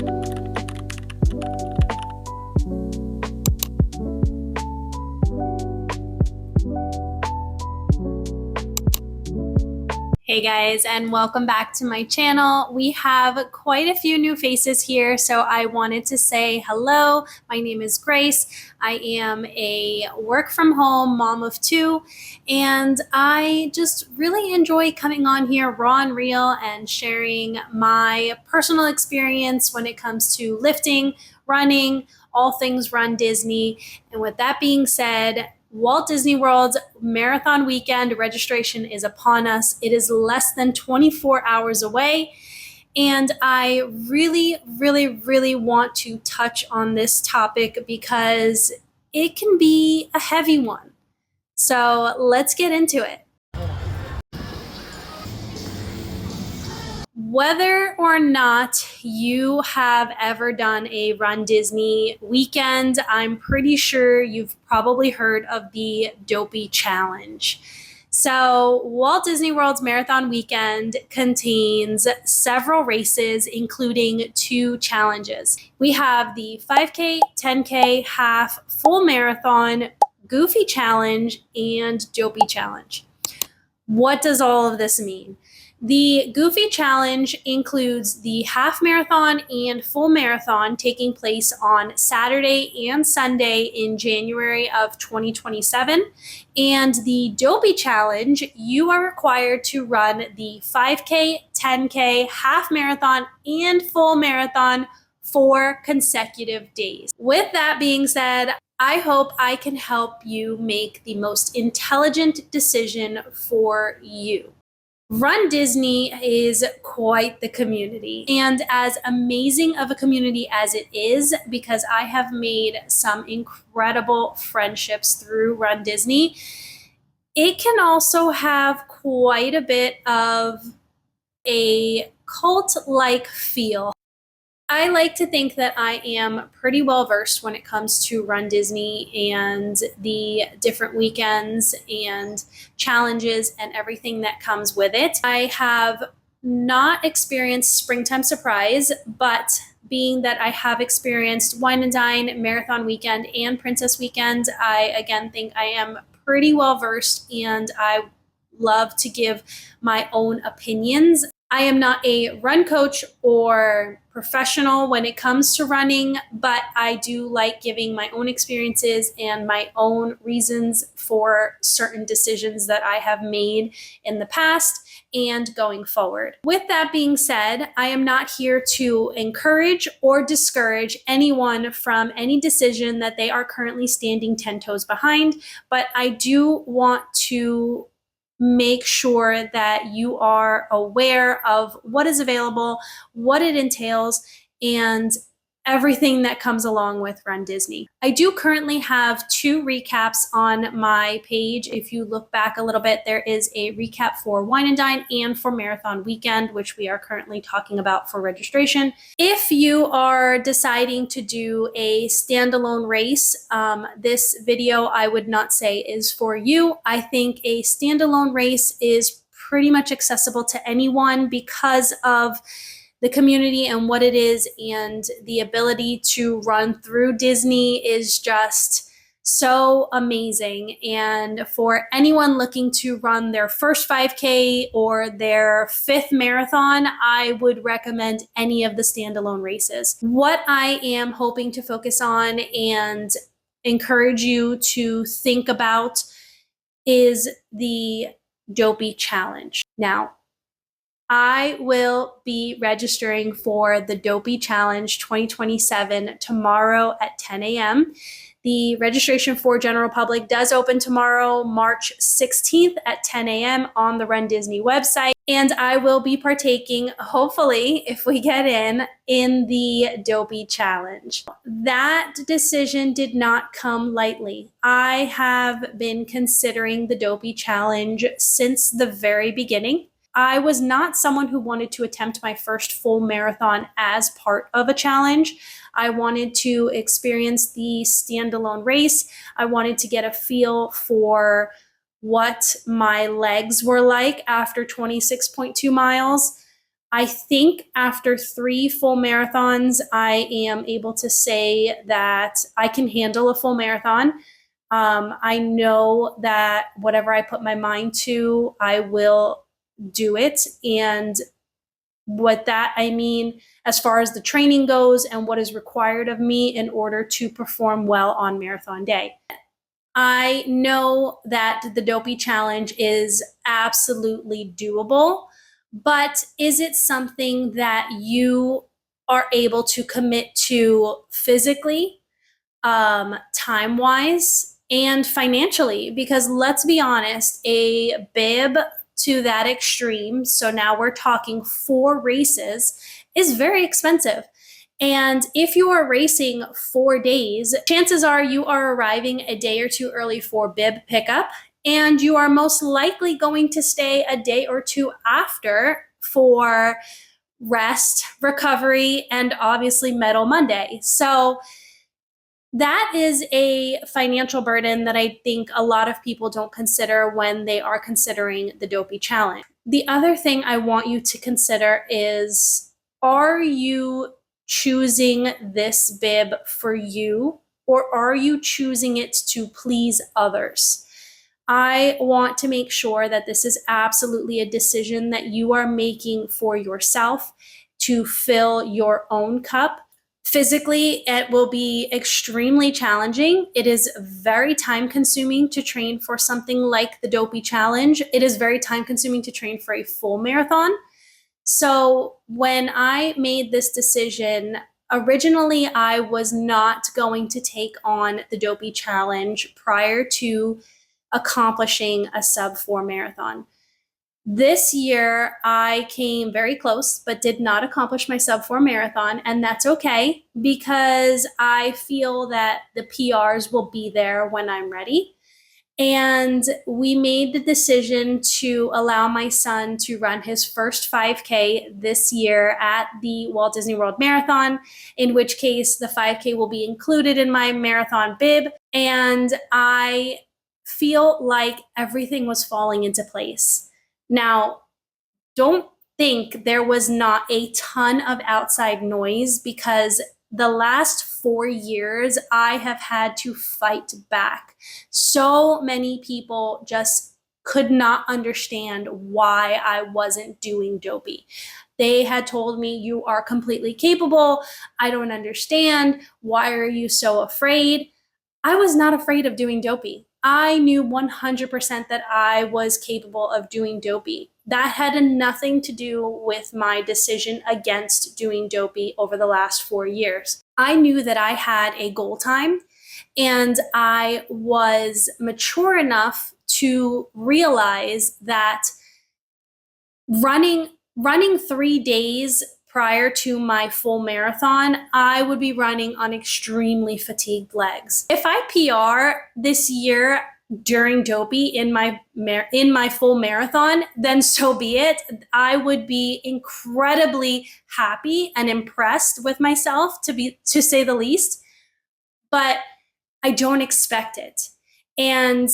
Hey guys, and welcome back to my channel. We have quite a few new faces here, so I wanted to say hello. My name is Grace. I am a work from home mom of two, and I just really enjoy coming on here raw and real and sharing my personal experience when it comes to lifting, running, all things Run Disney. And with that being said, Walt Disney World's marathon weekend registration is upon us. It is less than 24 hours away. And I really want to touch on this topic because it can be a heavy one. So let's get into it. Whether or not you have ever done a Run Disney weekend, I'm pretty sure you've probably heard of the Dopey Challenge. So Walt Disney World's marathon weekend contains several races, including 2 challenges. We have the 5K, 10K, half, full marathon, Goofy Challenge, and Dopey Challenge. What does all of this mean? The Goofy Challenge includes the half marathon and full marathon taking place on Saturday and Sunday in January of 2027. And the Dopey Challenge, you are required to run the 5K, 10K, half marathon, and full marathon 4 consecutive days. With that being said, I hope I can help you make the most intelligent decision for you. Run Disney is quite the community, and as amazing of a community as it is, because I have made some incredible friendships through Run Disney, it can also have quite a bit of a cult-like feel. I like to think that I am pretty well versed when it comes to Run Disney and the different weekends and challenges and everything that comes with it. I have not experienced Springtime Surprise, but being that I have experienced Wine and Dine, Marathon Weekend, and Princess Weekend, I again think I am pretty well versed, and I love to give my own opinions. I am not a run coach or professional when it comes to running, but I do like giving my own experiences and my own reasons for certain decisions that I have made in the past and going forward. With that being said, I am not here to encourage or discourage anyone from any decision that they are currently standing 10 toes behind, but I do want to make sure that you are aware of what is available, what it entails, and everything that comes along with Run Disney. I do currently have 2 recaps on my page. If you look back a little bit, there is a recap for Wine and Dine and for Marathon Weekend, which we are currently talking about for registration. If you are deciding to do a standalone race, this video I would not say is for you. I think a standalone race is pretty much accessible to anyone because of the community and what it is, and the ability to run through Disney is just so amazing. And for anyone looking to run their first 5K or their 5th marathon, I would recommend any of the standalone races. What I am hoping to focus on and encourage you to think about is the Dopey Challenge. Now, I will be registering for the Dopey Challenge 2027 tomorrow at 10 a.m. The registration for general public does open tomorrow, March 16th at 10 a.m. on the Run Disney website. And I will be partaking, hopefully, if we get in the Dopey Challenge. That decision did not come lightly. I have been considering the Dopey Challenge since the very beginning. I was not someone who wanted to attempt my first full marathon as part of a challenge. I wanted to experience the standalone race. I wanted to get a feel for what my legs were like after 26.2 miles. I think after 3 full marathons, I am able to say that I can handle a full marathon. I know that whatever I put my mind to, I will do it. And what that I mean, as far as the training goes and what is required of me in order to perform well on marathon day. I know that the Dopey challenge is absolutely doable, but is it something that you are able to commit to physically, time wise, and financially? Because let's be honest, a bib to that extreme, so now we're talking 4 races, is very expensive. And if you are racing 4 days, chances are you are arriving a day or two early for bib pickup, and you are most likely going to stay a day or two after for rest, recovery, and obviously Medal Monday. So that is a financial burden that I think a lot of people don't consider when they are considering the Dopey challenge. The other thing I want you to consider is, are you choosing this bib for you, or are you choosing it to please others? I want to make sure that this is absolutely a decision that you are making for yourself to fill your own cup. Physically, it will be extremely challenging. It is very time consuming to train for something like the Dopey challenge. It is very time consuming to train for a full marathon. So when I made this decision, originally I was not going to take on the Dopey challenge prior to accomplishing a sub 4 marathon. This year, I came very close, but did not accomplish my sub 4 marathon. And that's okay, because I feel that the PRs will be there when I'm ready. And we made the decision to allow my son to run his first 5K this year at the Walt Disney World Marathon, in which case the 5K will be included in my marathon bib. And I feel like everything was falling into place. Now, don't think there was not a ton of outside noise, because the last 4 years I have had to fight back. So many people just could not understand why I wasn't doing Dopey. They had told me, "You are completely capable. I don't understand. Why are you so afraid?" I was not afraid of doing Dopey. I knew 100% that I was capable of doing Dopey. That had nothing to do with my decision against doing Dopey over the last 4 years. I knew that I had a goal time, and I was mature enough to realize that running 3 days prior to my full marathon, I would be running on extremely fatigued legs. If I PR this year during Dopey in my full marathon, then so be it. I would be incredibly happy and impressed with myself, to say the least, but I don't expect it. And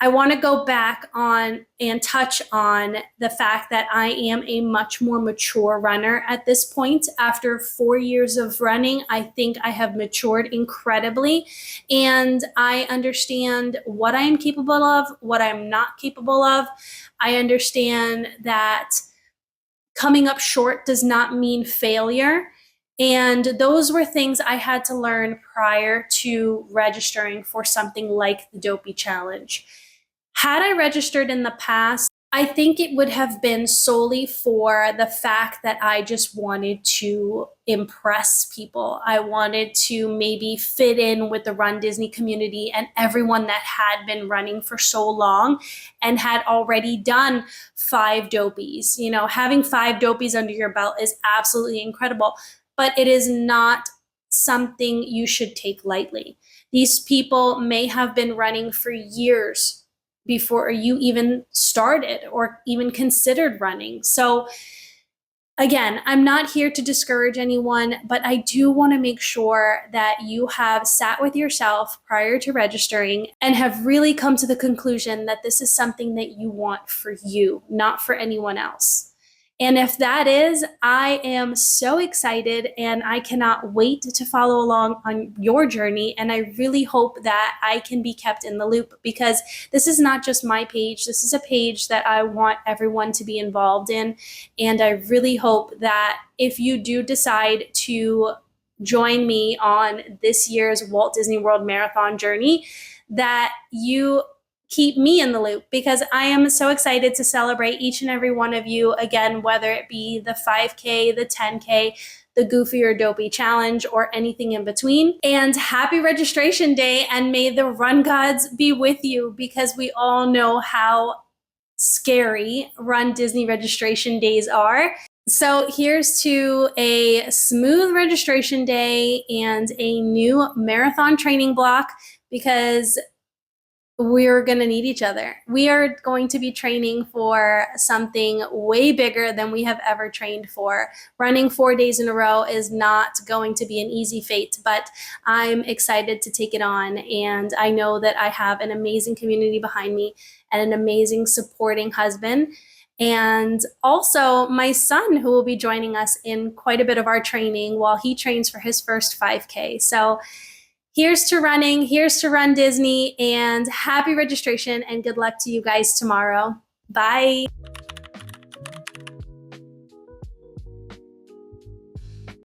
I want to go back on and touch on the fact that I am a much more mature runner at this point. After 4 years of running, I think I have matured incredibly, and I understand what I am capable of, what I'm not capable of. I understand that coming up short does not mean failure. And those were things I had to learn prior to registering for something like the Dopey challenge. Had I registered in the past, I think it would have been solely for the fact that I just wanted to impress people. I wanted to maybe fit in with the runDisney community and everyone that had been running for so long and had already done 5 Dopies. You know, having 5 Dopies under your belt is absolutely incredible, but it is not something you should take lightly. These people may have been running for years before you even started or even considered running. So again, I'm not here to discourage anyone, but I do want to make sure that you have sat with yourself prior to registering and have really come to the conclusion that this is something that you want for you, not for anyone else. And if that is, I am so excited and I cannot wait to follow along on your journey. And I really hope that I can be kept in the loop, because this is not just my page. This is a page that I want everyone to be involved in. And I really hope that if you do decide to join me on this year's Walt Disney World Marathon journey, that you keep me in the loop, because I am so excited to celebrate each and every one of you again, whether it be the 5K, the 10K, the Goofy or Dopey challenge, or anything in between. And happy registration day, and may the run gods be with you, because we all know how scary Run Disney registration days are. So here's to a smooth registration day and a new marathon training block, because we're going to need each other. We are going to be training for something way bigger than we have ever trained for. Running 4 days in a row is not going to be an easy feat, but I'm excited to take it on. And I know that I have an amazing community behind me and an amazing supporting husband. And also my son, who will be joining us in quite a bit of our training while he trains for his first 5K. So here's to running, here's to Run Disney, and happy registration, and good luck to you guys tomorrow. Bye.